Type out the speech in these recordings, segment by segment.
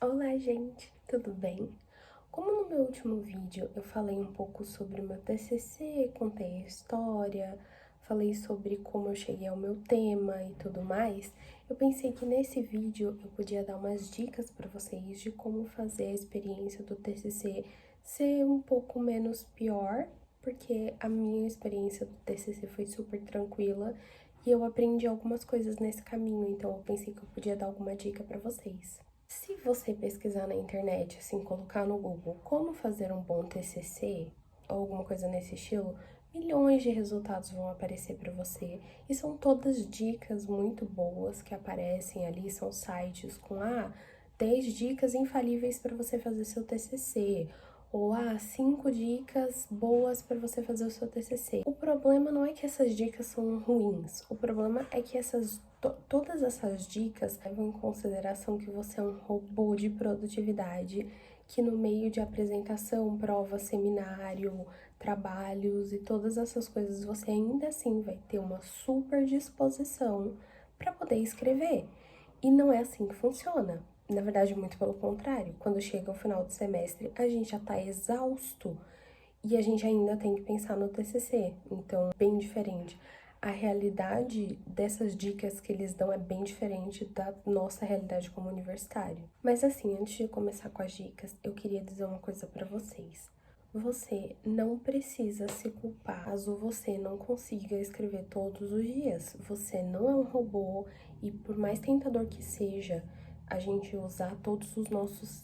Olá, gente, tudo bem? Como no meu último vídeo eu falei um pouco sobre o meu TCC, contei a história, falei sobre como eu cheguei ao meu tema e tudo mais, eu pensei que nesse vídeo eu podia dar umas dicas para vocês de como fazer a experiência do TCC ser um pouco menos pior, porque a minha experiência do TCC foi super tranquila e eu aprendi algumas coisas nesse caminho, então eu pensei que eu podia dar alguma dica para vocês. Se você pesquisar na internet, assim, colocar no Google como fazer um bom TCC ou alguma coisa nesse estilo, milhões de resultados vão aparecer para você e são todas dicas muito boas que aparecem ali, são sites com 10 dicas infalíveis para você fazer seu TCC ou 5 dicas boas para você fazer o seu TCC. O problema não é que essas dicas são ruins, o problema é que todas essas dicas levam em consideração que você é um robô de produtividade, que no meio de apresentação, prova, seminário, trabalhos e todas essas coisas, você ainda assim vai ter uma super disposição para poder escrever. E não é assim que funciona. Na verdade, muito pelo contrário. Quando chega o final do semestre, a gente já tá exausto e a gente ainda tem que pensar no TCC. Então, bem diferente. A realidade dessas dicas que eles dão é bem diferente da nossa realidade como universitário. Mas assim, antes de começar com as dicas, eu queria dizer uma coisa para vocês. Você não precisa se culpar caso você não consiga escrever todos os dias. Você não é um robô e por mais tentador que seja a gente usar todos os nossos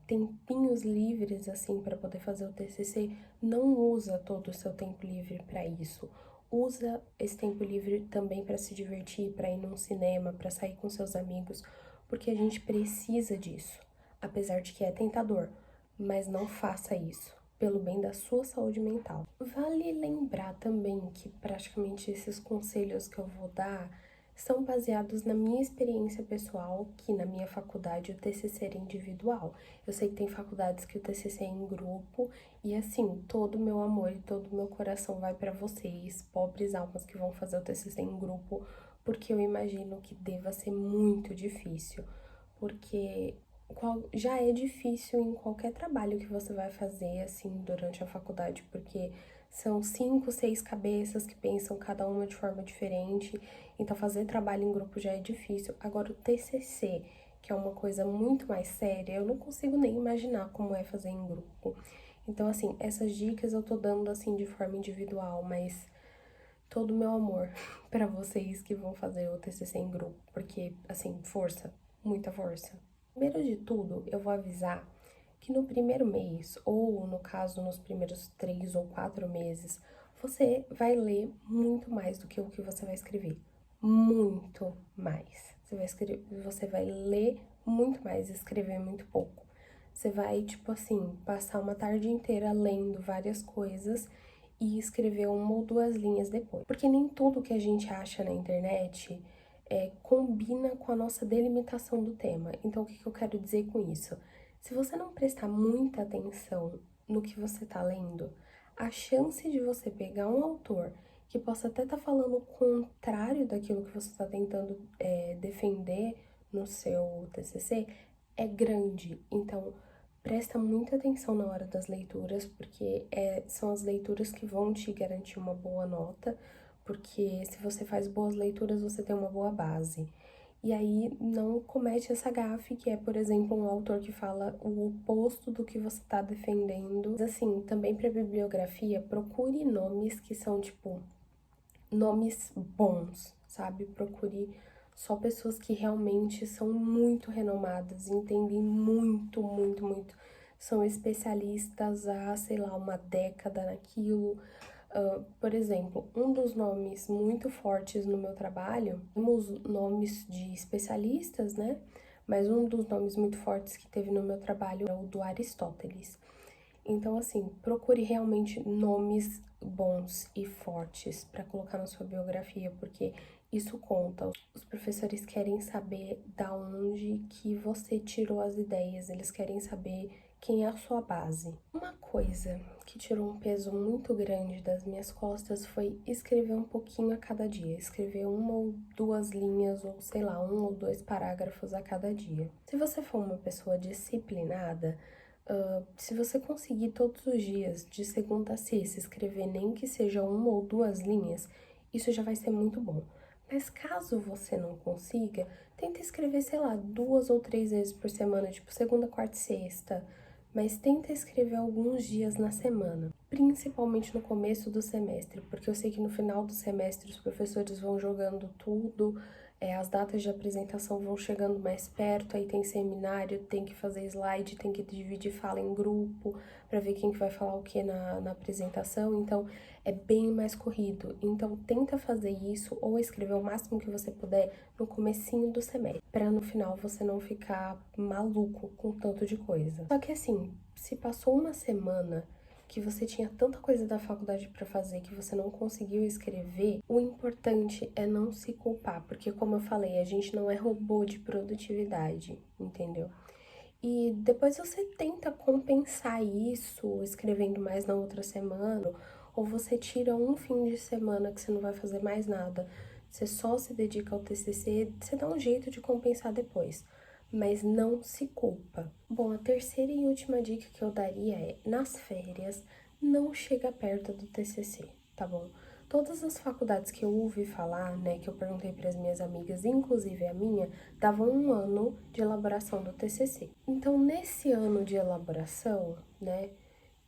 tempinhos livres assim para poder fazer o TCC, não usa todo o seu tempo livre para isso. Usa esse tempo livre também para se divertir, para ir num cinema, para sair com seus amigos, porque a gente precisa disso. Apesar de que é tentador, mas não faça isso pelo bem da sua saúde mental. Vale lembrar também que praticamente esses conselhos que eu vou dar são baseados na minha experiência pessoal, que na minha faculdade o TCC era individual. Eu sei que tem faculdades que o TCC é em grupo, e assim, todo o meu amor e todo o meu coração vai para vocês, pobres almas que vão fazer o TCC em grupo, porque eu imagino que deva ser muito difícil, porque já é difícil em qualquer trabalho que você vai fazer, assim, durante a faculdade, porque são 5, 6 cabeças que pensam cada uma de forma diferente, então fazer trabalho em grupo já é difícil. Agora, o TCC, que é uma coisa muito mais séria, eu não consigo nem imaginar como é fazer em grupo. Então, assim, essas dicas eu tô dando, assim, de forma individual, mas todo o meu amor para vocês que vão fazer o TCC em grupo, porque, assim, força, muita força. Primeiro de tudo, eu vou avisar que no primeiro mês, ou no caso, nos primeiros 3 ou 4 meses, você vai ler muito mais do que o que você vai escrever. Muito mais. Você vai ler muito mais e escrever muito pouco. Você vai, tipo assim, passar uma tarde inteira lendo várias coisas e escrever uma ou duas linhas depois. Porque nem tudo que a gente acha na internet combina com a nossa delimitação do tema. Então, o que eu quero dizer com isso? Se você não prestar muita atenção no que você tá lendo, a chance de você pegar um autor que possa até estar falando o contrário daquilo que você está tentando defender no seu TCC é grande. Então, presta muita atenção na hora das leituras, porque são as leituras que vão te garantir uma boa nota, porque se você faz boas leituras, você tem uma boa base. E aí não comete essa gafe, que é, por exemplo, um autor que fala o oposto do que você está defendendo. Mas assim, também para bibliografia, procure nomes que são, tipo, nomes bons, sabe? Procure só pessoas que realmente são muito renomadas, entendem muito, muito, muito. São especialistas há, sei lá, uma década naquilo. Por exemplo, um dos nomes muito fortes no meu trabalho, temos nomes de especialistas, né? Mas um dos nomes muito fortes que teve no meu trabalho é o do Aristóteles. Então, assim, procure realmente nomes bons e fortes para colocar na sua biografia, porque isso conta. Os professores querem saber da onde que você tirou as ideias, eles querem saber quem é a sua base. Uma coisa que tirou um peso muito grande das minhas costas foi escrever um pouquinho a cada dia. Escrever uma ou duas linhas, ou sei lá, um ou dois parágrafos a cada dia. Se você for uma pessoa disciplinada, se você conseguir todos os dias, de segunda a sexta, escrever nem que seja uma ou duas linhas, isso já vai ser muito bom. Mas caso você não consiga, tenta escrever, sei lá, 2 ou 3 vezes por semana, tipo segunda, quarta e sexta. Mas tenta escrever alguns dias na semana, principalmente no começo do semestre, porque eu sei que no final do semestre os professores vão jogando tudo, as datas de apresentação vão chegando mais perto, aí tem seminário, tem que fazer slide, tem que dividir fala em grupo, para ver quem que vai falar o que na apresentação, então é bem mais corrido. Então tenta fazer isso ou escrever o máximo que você puder no comecinho do semestre, para no final você não ficar maluco com tanto de coisa. Só que assim, se passou uma semana que você tinha tanta coisa da faculdade para fazer que você não conseguiu escrever, o importante é não se culpar, porque como eu falei, a gente não é robô de produtividade, entendeu? E depois você tenta compensar isso escrevendo mais na outra semana, ou você tira um fim de semana que você não vai fazer mais nada, você só se dedica ao TCC, você dá um jeito de compensar depois, mas não se culpa. Bom, a terceira e última dica que eu daria é, nas férias, não chega perto do TCC, tá bom? Todas as faculdades que eu ouvi falar, né, que eu perguntei para as minhas amigas, inclusive a minha, davam um ano de elaboração do TCC. Então, nesse ano de elaboração, né,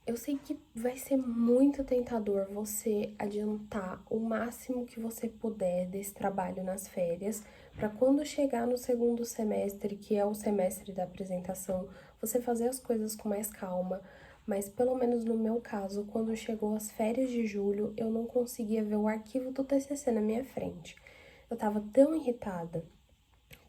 eu sei que vai ser muito tentador você adiantar o máximo que você puder desse trabalho nas férias, para quando chegar no segundo semestre, que é o semestre da apresentação, você fazer as coisas com mais calma. Mas pelo menos no meu caso, quando chegou as férias de julho, eu não conseguia ver o arquivo do TCC na minha frente. Eu tava tão irritada,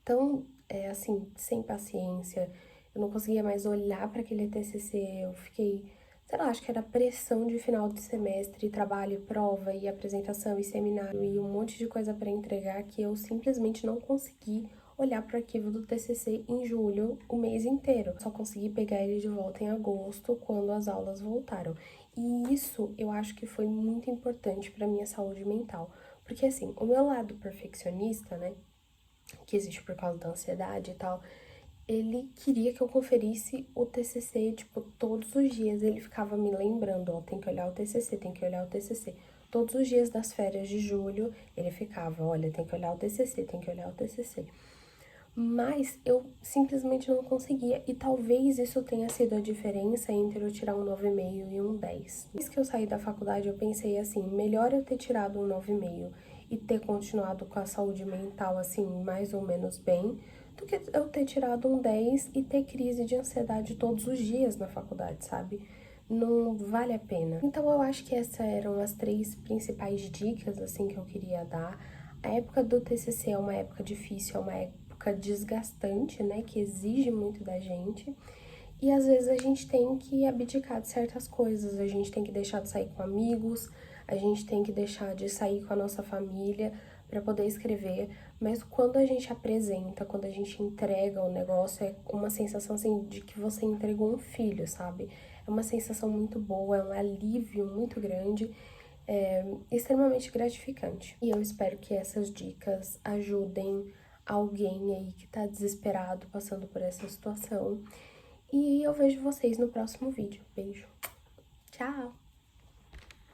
tão, assim, sem paciência, eu não conseguia mais olhar para aquele TCC, eu fiquei, sei lá, acho que era pressão de final de semestre, trabalho, prova e apresentação e seminário e um monte de coisa para entregar que eu simplesmente não consegui olhar para o arquivo do TCC em julho, o mês inteiro. Só consegui pegar ele de volta em agosto, quando as aulas voltaram. E isso eu acho que foi muito importante para minha saúde mental, porque assim, o meu lado perfeccionista, né, que existe por causa da ansiedade e tal, ele queria que eu conferisse o TCC, tipo, todos os dias. Ele ficava me lembrando, ó, tem que olhar o TCC, tem que olhar o TCC. Todos os dias das férias de julho, ele ficava, olha, tem que olhar o TCC, tem que olhar o TCC. Mas eu simplesmente não conseguia, e talvez isso tenha sido a diferença entre eu tirar um 9,5 e um 10. Desde que eu saí da faculdade, eu pensei assim, melhor eu ter tirado um 9,5 e ter continuado com a saúde mental, assim, mais ou menos bem, do que eu ter tirado um 10 e ter crise de ansiedade todos os dias na faculdade, sabe? Não vale a pena. Então eu acho que essas eram as 3 principais dicas, assim, que eu queria dar. A época do TCC é uma época difícil, é uma época desgastante, né, que exige muito da gente. E às vezes a gente tem que abdicar de certas coisas, a gente tem que deixar de sair com amigos, a gente tem que deixar de sair com a nossa família para poder escrever, mas quando a gente apresenta, quando a gente entrega o negócio, é uma sensação assim de que você entregou um filho, sabe? É uma sensação muito boa, é um alívio muito grande, é extremamente gratificante. E eu espero que essas dicas ajudem alguém aí que tá desesperado passando por essa situação. E eu vejo vocês no próximo vídeo. Beijo. Tchau!